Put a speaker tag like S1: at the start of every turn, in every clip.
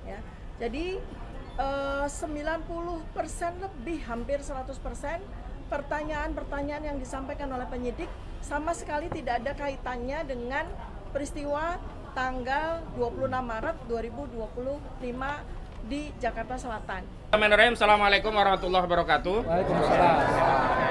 S1: ya. Jadi 90% lebih, hampir 100% pertanyaan-pertanyaan yang disampaikan oleh penyidik sama sekali tidak ada kaitannya dengan peristiwa tanggal 26 Maret 2025 di Jakarta Selatan.
S2: Assalamualaikum warahmatullahi wabarakatuh.
S3: Waalaikumsalam.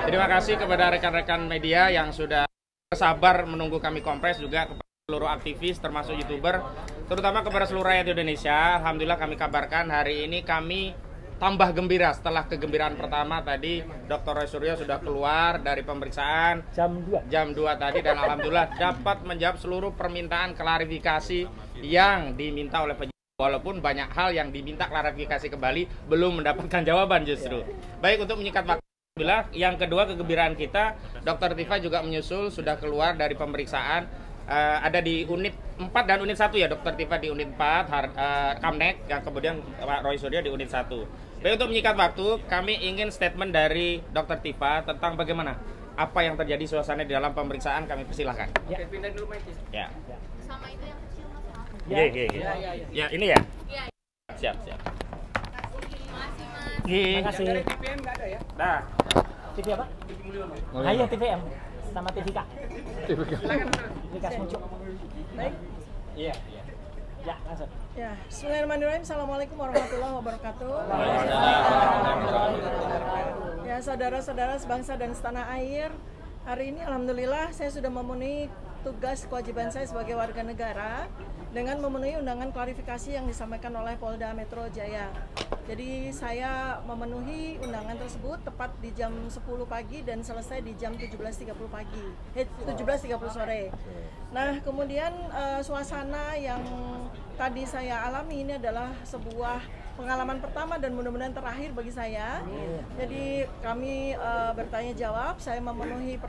S2: Terima kasih kepada rekan-rekan media yang sudah sabar menunggu kami kompres, juga kepada seluruh aktivis termasuk YouTuber, terutama kepada seluruh rakyat Indonesia. Alhamdulillah kami kabarkan hari ini kami tambah gembira setelah kegembiraan pertama tadi. Dr. Roy Suryo sudah keluar dari pemeriksaan jam 2 tadi, dan alhamdulillah dapat menjawab seluruh permintaan klarifikasi yang diminta oleh penyidik. Walaupun banyak hal yang diminta klarifikasi kembali belum mendapatkan jawaban justru. Baik, untuk menyingkat waktu, alhamdulillah. Yang kedua, kegembiraan kita, Dr. Tifa juga menyusul sudah keluar dari pemeriksaan. Ada di unit 4 dan unit 1 ya, Dr. Tifa di unit 4, Kamnek, yang kemudian Pak Roy Suryo di unit 1. Baik, untuk menyingkat waktu, kami ingin statement dari Dr. Tifa tentang bagaimana apa yang terjadi suasana di dalam pemeriksaan. Kami persilahkan.
S3: Ya. Pindah dulu, Mike.
S2: Ya.
S4: Sama itu yang kecil Mas.
S2: Ya, ya, ini ya.
S4: Iya.
S2: Siap.
S4: Terima kasih Mas.
S2: Terima
S3: kasih.
S5: Dari TVM nggak ada ya?
S2: Nah,
S3: TV apa?
S5: TV Mulyono.
S3: Ah iya, TVM sama TVK.
S5: Silakan.
S3: TVK Semucuk.
S1: Baik.
S2: iya.
S3: Ya, langsung.
S1: Ya, Bismillahirrahmanirrahim. Assalamualaikum warahmatullahi wabarakatuh. Ya, saudara-saudara sebangsa dan setanah air, hari ini alhamdulillah saya sudah memenuhi tugas kewajiban saya sebagai warga negara dengan memenuhi undangan klarifikasi yang disampaikan oleh Polda Metro Jaya. Jadi saya memenuhi undangan tersebut tepat di jam 10 pagi dan selesai di jam 17.30 pagi, 17.30 sore. Nah, kemudian suasana yang tadi saya alami ini adalah sebuah pengalaman pertama dan mudah-mudahan terakhir bagi saya. Jadi kami bertanya jawab, saya memenuhi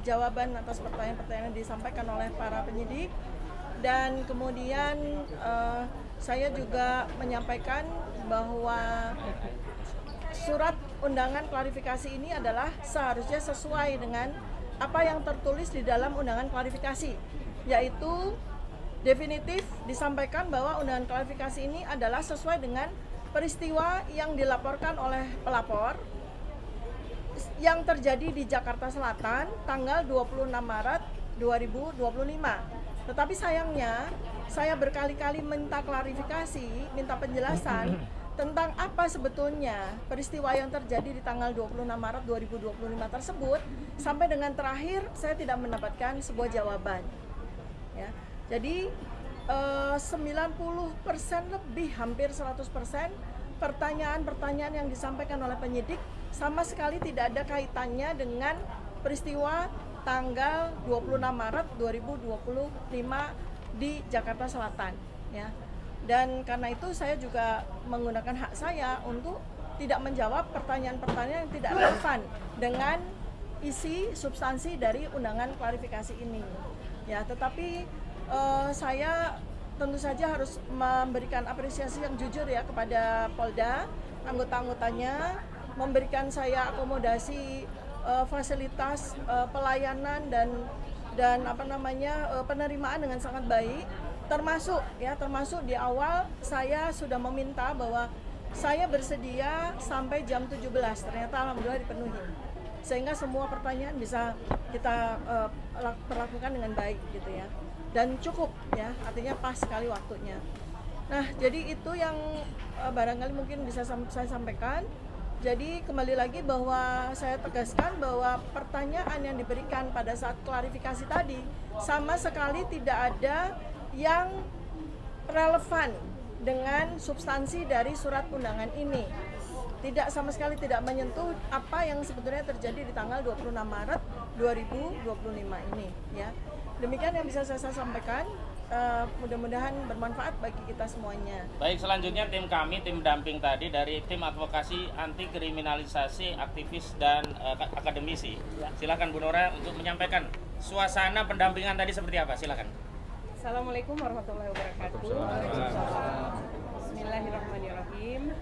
S1: jawaban atas pertanyaan-pertanyaan yang disampaikan oleh para penyidik, dan kemudian saya juga menyampaikan bahwa surat undangan klarifikasi ini adalah seharusnya sesuai dengan apa yang tertulis di dalam undangan klarifikasi, yaitu definitif disampaikan bahwa undangan klarifikasi ini adalah sesuai dengan peristiwa yang dilaporkan oleh pelapor yang terjadi di Jakarta Selatan tanggal 26 Maret 2025. Tetapi sayangnya saya berkali-kali minta klarifikasi, minta penjelasan tentang apa sebetulnya peristiwa yang terjadi di tanggal 26 Maret 2025 tersebut, sampai dengan terakhir saya tidak mendapatkan sebuah jawaban. Ya. Jadi 90% lebih, hampir 100% pertanyaan-pertanyaan yang disampaikan oleh penyidik sama sekali tidak ada kaitannya dengan peristiwa tanggal 26 Maret 2025 di Jakarta Selatan, ya. Dan karena itu saya juga menggunakan hak saya untuk tidak menjawab pertanyaan-pertanyaan yang tidak relevan dengan isi substansi dari undangan klarifikasi ini, ya. Tetapi saya tentu saja harus memberikan apresiasi yang jujur ya kepada Polda, anggota-anggotanya, memberikan saya akomodasi, fasilitas, pelayanan dan penerimaan dengan sangat baik, termasuk di awal saya sudah meminta bahwa saya bersedia sampai jam 17, ternyata alhamdulillah dipenuhi, sehingga semua pertanyaan bisa kita perlakukan dengan baik gitu ya, dan cukup ya, artinya pas sekali waktunya. Nah, jadi itu yang barangkali mungkin bisa saya sampaikan. Jadi kembali lagi bahwa saya tegaskan bahwa pertanyaan yang diberikan pada saat klarifikasi tadi sama sekali tidak ada yang relevan dengan substansi dari surat undangan ini. Tidak, sama sekali tidak menyentuh apa yang sebetulnya terjadi di tanggal 26 Maret 2025 ini, ya. Demikian yang bisa saya sampaikan. Mudah-mudahan bermanfaat bagi kita semuanya.
S2: Baik, selanjutnya tim kami, tim damping tadi dari tim advokasi anti kriminalisasi aktivis dan akademisi. Silakan Bu Nora untuk menyampaikan suasana pendampingan tadi seperti apa. Silakan.
S6: Assalamualaikum warahmatullahi wabarakatuh. Bismillahirrahmanirrahim.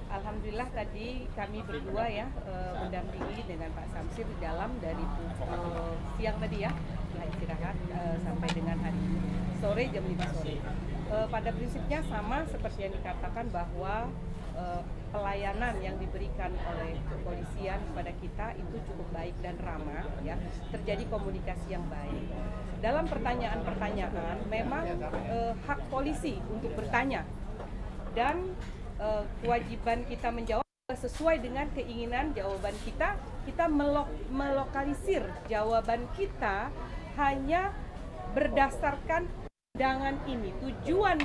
S6: Alhamdulillah tadi kami berdua ya mendampingi dengan Pak Samsir di dalam dari siang tadi ya, setelah istirahat sampai dengan hari ini sore jam 5 sore. pada prinsipnya sama seperti yang dikatakan bahwa pelayanan yang diberikan oleh kepolisian kepada kita itu cukup baik dan ramah, ya, terjadi komunikasi yang baik. Dalam pertanyaan-pertanyaan memang hak polisi untuk bertanya dan kewajiban kita menjawab sesuai dengan keinginan jawaban kita. Kita melokalisir jawaban kita hanya berdasarkan undangan ini. Tujuan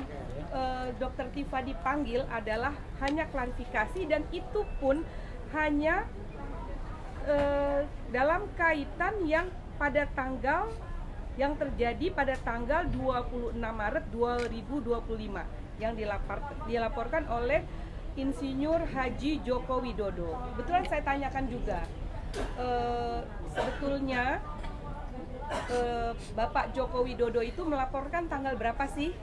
S6: Dr. Tifa dipanggil adalah hanya klarifikasi, dan itu pun hanya dalam kaitan yang pada tanggal yang terjadi pada tanggal 26 Maret 2025 yang dilaporkan oleh Insinyur Haji Joko Widodo. Kebetulan saya tanyakan juga, sebetulnya Bapak Joko Widodo itu melaporkan tanggal berapa sih?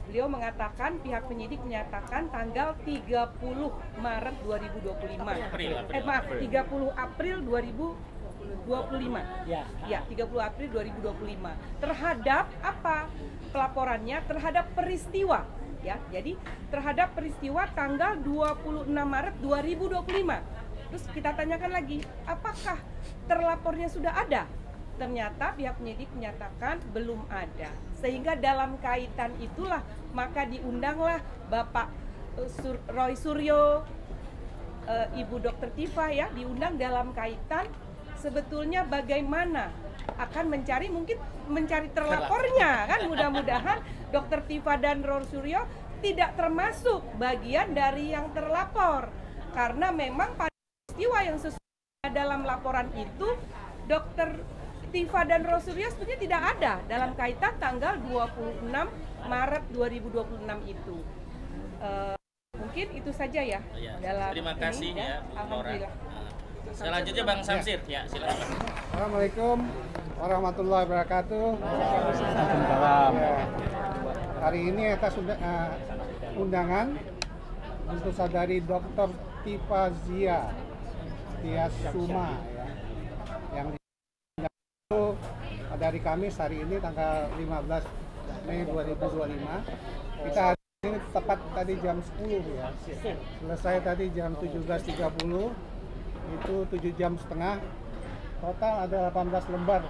S6: Beliau mengatakan, pihak penyidik menyatakan tanggal 30 Maret 2025. 30 April 2025. Ya, 30 April 2025. Terhadap apa pelaporannya? Terhadap peristiwa, ya. Jadi terhadap peristiwa tanggal 26 Maret 2025. Terus kita tanyakan lagi, apakah terlapornya sudah ada? Ternyata pihak penyidik menyatakan belum ada. Sehingga dalam kaitan itulah maka diundanglah Bapak Roy Suryo, Ibu Dr. Tifa, ya, diundang dalam kaitan sebetulnya bagaimana akan mencari terlapornya, kan. Mudah-mudahan Dr. Tifa dan Roy Suryo tidak termasuk bagian dari yang terlapor, karena memang pada peristiwa yang sesuai dalam laporan itu Dr. Tifa dan Roy Suryo sebenarnya tidak ada dalam kaitan tanggal 26 Maret 2026 itu. Mungkin itu saja ya. Dalam
S2: terima kasih, ya,
S6: Alhamdulillah.
S2: Selanjutnya Bang Samsir, ya, silakan.
S5: Assalamualaikum warahmatullahi wabarakatuh. Ya, hari ini atas undangan untuk saudari Dr. Tifa Zia Tiasuma, ya, yang dari Kamis hari ini tanggal 15 Mei 2025. Kita hari ini tepat tadi jam 10, ya. Selesai tadi jam 17.30. Itu 7 jam setengah. Total ada 18 lembar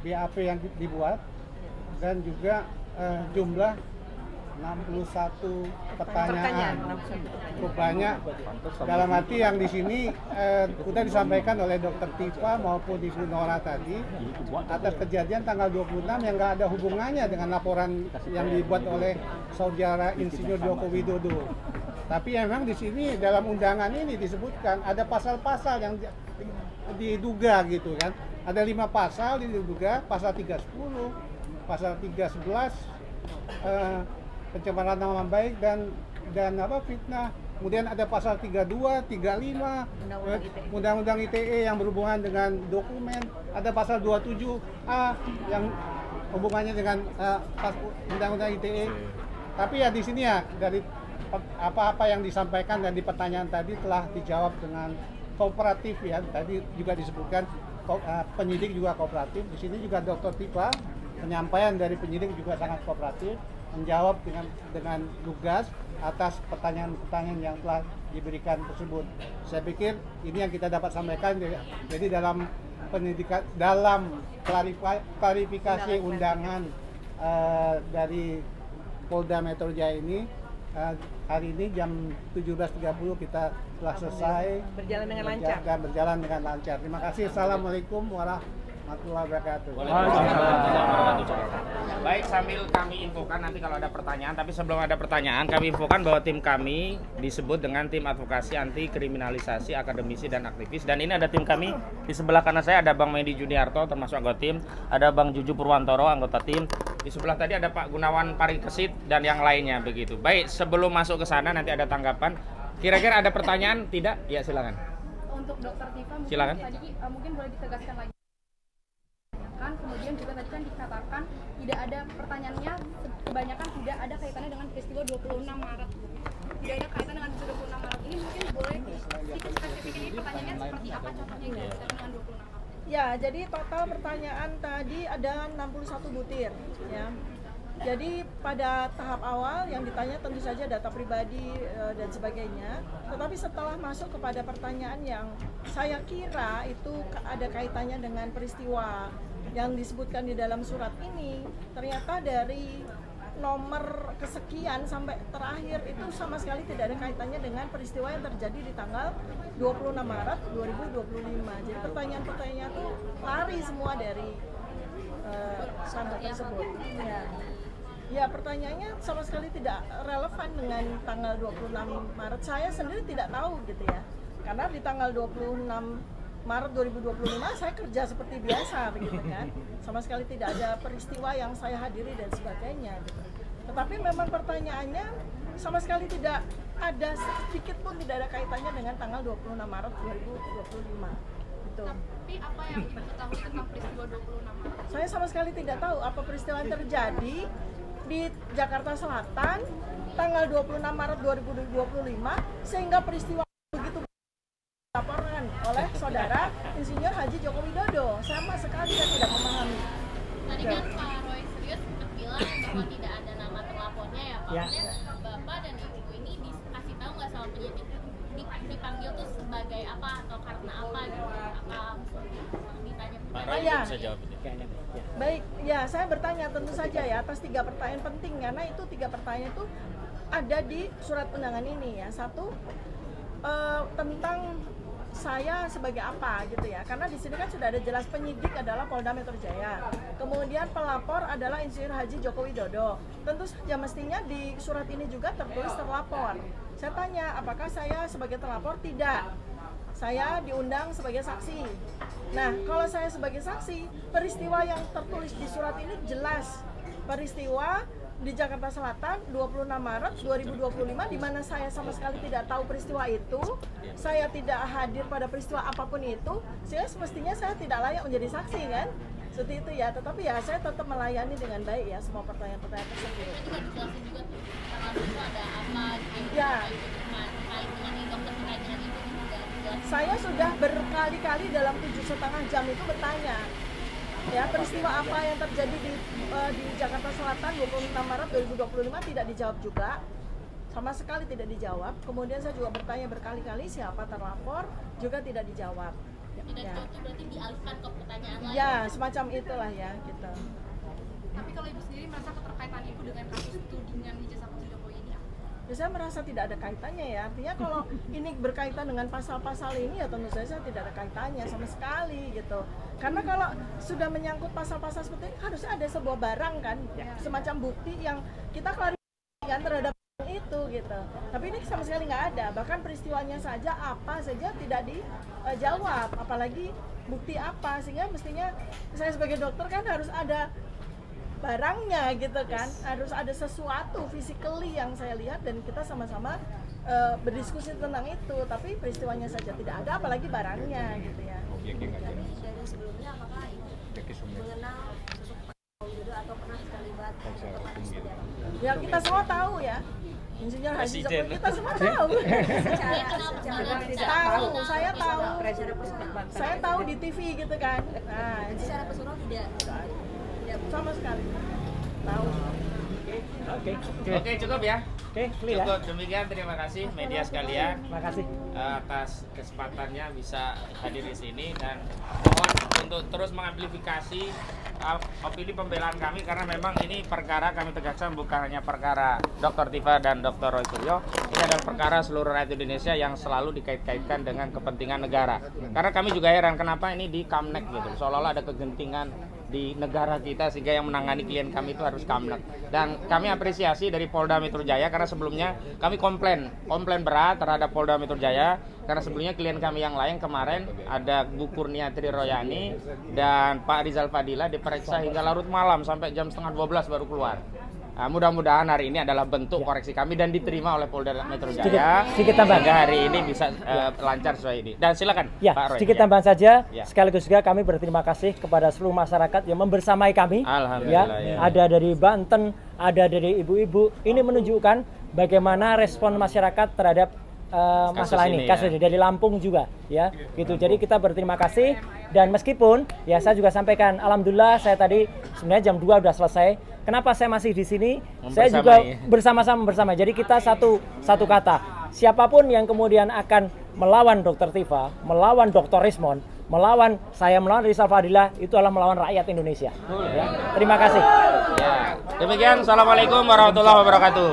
S5: BAP yang dibuat, dan juga jumlah 61 pertanyaan. Cukup banyak. Dalam arti yang di sini sudah disampaikan oleh Dr. Tifa maupun Ibu Nora tadi atas kejadian tanggal 26 yang nggak ada hubungannya dengan laporan yang dibuat oleh Saudara Insinyur Joko Widodo. Tapi memang di sini dalam undangan ini disebutkan ada pasal-pasal yang diduga, gitu kan. Ada 5 pasal diduga, pasal 310, pasal 311, pencemaran nama baik dan fitnah. Kemudian ada pasal 32, 35 Undang-Undang ITE yang berhubungan dengan dokumen. Ada pasal 27A yang hubungannya dengan Undang-Undang ITE. Tapi ya di sini ya dari apa-apa yang disampaikan dan di pertanyaan tadi telah dijawab dengan kooperatif, ya. Tadi juga disebutkan penyidik juga kooperatif. Di sini juga Dr. Tifa, penyampaian dari penyidik juga sangat kooperatif, menjawab dengan lugas atas pertanyaan-pertanyaan yang telah diberikan tersebut. Saya pikir ini yang kita dapat sampaikan. Jadi dalam pendidikan, dalam klarifikasi undangan dari Polda Metro Jaya ini, hari ini jam 17.30 kita telah selesai
S6: Berjalan dengan lancar.
S5: dan berjalan dengan lancar. Terima kasih. Assalamualaikum warahmatullahi wabarakatuh.
S2: Baik, sambil kami infokan nanti kalau ada pertanyaan, tapi sebelum ada pertanyaan kami infokan bahwa tim kami disebut dengan tim advokasi anti kriminalisasi akademisi dan aktivis, dan ini ada tim kami. Di sebelah kanan saya ada Bang Medi Juniarto termasuk anggota tim, ada Bang Juju Purwantoro anggota tim, di sebelah tadi ada Pak Gunawan Parikesit dan yang lainnya begitu. Baik, sebelum masuk ke sana nanti ada tanggapan. Kira-kira ada pertanyaan? Tidak? Ya, silakan.
S4: Untuk Dr. Tifa mungkin
S2: Silakan.
S4: tadi mungkin boleh ditegaskan lagi. Kemudian juga tadi kan dikatakan tidak ada pertanyaannya, kebanyakan tidak ada kaitannya dengan peristiwa 26 Maret. Tidak ada kaitan dengan peristiwa 26 Maret. Ini mungkin boleh sedikit spesifik, ini pertanyaannya seperti apa contohnya yang berkaitan dengan 26 Maret?
S1: Ya, jadi total pertanyaan tadi ada 61 butir, ya. Jadi pada tahap awal yang ditanya tentu saja data pribadi dan sebagainya. Tetapi setelah masuk kepada pertanyaan yang saya kira itu ada kaitannya dengan peristiwa yang disebutkan di dalam surat ini, ternyata dari nomor kesekian sampai terakhir itu sama sekali tidak ada kaitannya dengan peristiwa yang terjadi di tanggal 26 Maret 2025. Jadi pertanyaan-pertanyaan itu lari semua dari tanggal tersebut. Ya, pertanyaannya sama sekali tidak relevan dengan tanggal 26 Maret. Saya sendiri tidak tahu gitu ya. Karena di tanggal 26 Maret 2025 saya kerja seperti biasa begitu kan. Sama sekali tidak ada peristiwa yang saya hadiri dan sebagainya gitu. Tetapi memang pertanyaannya sama sekali tidak ada sedikit pun tidak ada kaitannya dengan tanggal 26 Maret 2025. Gitu.
S4: Tapi apa yang Ibu ketahui tentang peristiwa 26 Maret?
S1: Saya sama sekali tidak tahu apa peristiwa yang terjadi di Jakarta Selatan tanggal 26 Maret 2025 sehingga peristiwa begitu dilaporkan oleh saudara Insinyur Haji Joko Widodo. Sama sekali saya tidak memahami.
S7: Tadi kan Pak Roy Suryo sempat bilang bahwa tidak ada nama terlapornya ya Pak. Maksudnya Bapak dan Ibu ini dikasih tahu nggak sama penyidik dipanggil tuh sebagai apa atau karena apa gitu? Apa ditanya?
S2: Pak Roy
S1: Ya.
S2: bisa jawab ini.
S1: Baik, ya saya bertanya tentu saja ya atas 3 pertanyaan penting karena itu 3 pertanyaan itu ada di surat undangan ini ya. Satu tentang saya sebagai apa gitu ya, karena di sini kan sudah ada jelas penyidik adalah Polda Metro Jaya, kemudian pelapor adalah Insinyur Haji Joko Widodo. Tentu saja mestinya di surat ini juga tertulis terlapor. Saya tanya apakah saya sebagai terlapor? Tidak, saya diundang sebagai saksi. Nah, kalau saya sebagai saksi, peristiwa yang tertulis di surat ini jelas peristiwa di Jakarta Selatan 26 Maret 2025 di mana saya sama sekali tidak tahu peristiwa itu, saya tidak hadir pada peristiwa apapun itu, sehingga semestinya saya tidak layak menjadi saksi kan? Seperti itu ya, tetapi ya saya tetap melayani dengan baik ya semua pertanyaan-pertanyaan tersebut.
S7: Itu kan dijelasin juga tuh tanggal itu ada apa gitu
S1: Ya.
S7: terkait dengan ini dokter terkait dengan itu juga dijelasin.
S1: Saya sudah berkali-kali dalam 7,5 jam itu bertanya ya peristiwa apa yang terjadi di Jakarta Selatan 26 Maret 2025 tidak dijawab juga, sama sekali tidak dijawab. Kemudian saya juga bertanya berkali-kali siapa terlapor juga tidak dijawab.
S7: Tidak
S1: Ya,
S7: dijawab itu berarti dialihkan ke pertanyaan lain.
S1: ya semacam itulah ya gitu.
S4: Tapi kalau Ibu sendiri merasa keterkaitan Ibu dengan kasus tudingan ijazah palsu Jokowi ini apa?
S1: Ya, saya merasa tidak ada kaitannya ya. Artinya kalau ini berkaitan dengan pasal-pasal ini ya tentu saja saya tidak ada kaitannya sama sekali gitu. Karena kalau sudah menyangkut pasal-pasal seperti ini harus ada sebuah barang kan, semacam bukti yang kita klarifikasikan terhadap itu gitu. Tapi ini sama sekali nggak ada. Bahkan peristiwanya saja apa saja tidak dijawab, apalagi bukti apa. Sehingga mestinya saya sebagai dokter kan harus ada barangnya gitu kan, harus ada sesuatu physically yang saya lihat dan kita sama-sama berdiskusi tentang itu, tapi peristiwanya saja tidak ada apalagi barangnya gitu ya.
S8: Dari sebelumnya apakah Ibu mengenal sosok Pak Widodo atau pernah terlibat atau ada sejarah?
S1: Ya kita semua tahu ya, Insinyur Haji Joko, kita semua tahu. Tahu, saya tahu di TV gitu kan. Nah,
S8: Secara personal tidak
S1: sama sekali tahu.
S2: Oke, cukup ya.
S3: Oke, clear ya.
S2: Cukup, demikian terima kasih media sekalian
S3: Terima kasih.
S2: atas kesempatannya bisa hadir di sini dan mohon untuk terus mengamplifikasi opini pembelaan kami karena memang ini perkara kami tegaskan bukan hanya perkara Dr. Tifa dan Dr. Roy Suryo, ini adalah perkara seluruh rakyat Indonesia yang selalu dikait-kaitkan dengan kepentingan negara. Karena kami juga heran kenapa ini di Kamnek gitu, seolah-olah ada kegentingan di negara kita sehingga yang menangani klien kami itu harus Kamnek. Dan kami apresiasi dari Polda Metro Jaya karena sebelumnya kami komplain berat terhadap Polda Metro Jaya karena sebelumnya klien kami yang lain kemarin ada Bu Kurniatri Royani dan Pak Rizal Fadila diperiksa hingga larut malam sampai jam 11:30 baru keluar. Nah, mudah-mudahan hari ini adalah bentuk koreksi kami dan diterima oleh Polda Metro Jaya
S3: sedikit tambahan.
S2: sehingga hari ini bisa lancar sesuai ini. Dan silakan
S3: Ya,
S2: Pak Roy.
S3: sedikit
S2: Ya.
S3: tambahan saja.
S2: Ya.
S3: Sekaligus juga kami berterima kasih kepada seluruh masyarakat yang membersamai kami.
S2: Alhamdulillah,
S3: Ya,
S2: ya.
S3: ada dari Banten, ada dari ibu-ibu. Ini menunjukkan bagaimana respon masyarakat terhadap masalah ini,
S2: ya.
S3: kasus ini dari Lampung juga, ya, gitu. Jadi kita berterima kasih dan meskipun ya saya juga sampaikan, alhamdulillah saya tadi sebenarnya jam 2 udah selesai Kenapa saya masih di sini? Saya juga bersama-sama. Jadi kita satu kata. Siapapun yang kemudian akan melawan Dr. Tifa, melawan Dr. Rismond, melawan Rizal Fadila, itu adalah melawan rakyat Indonesia. Ya. Terima kasih.
S2: Ya. Demikian, assalamualaikum warahmatullahi wabarakatuh.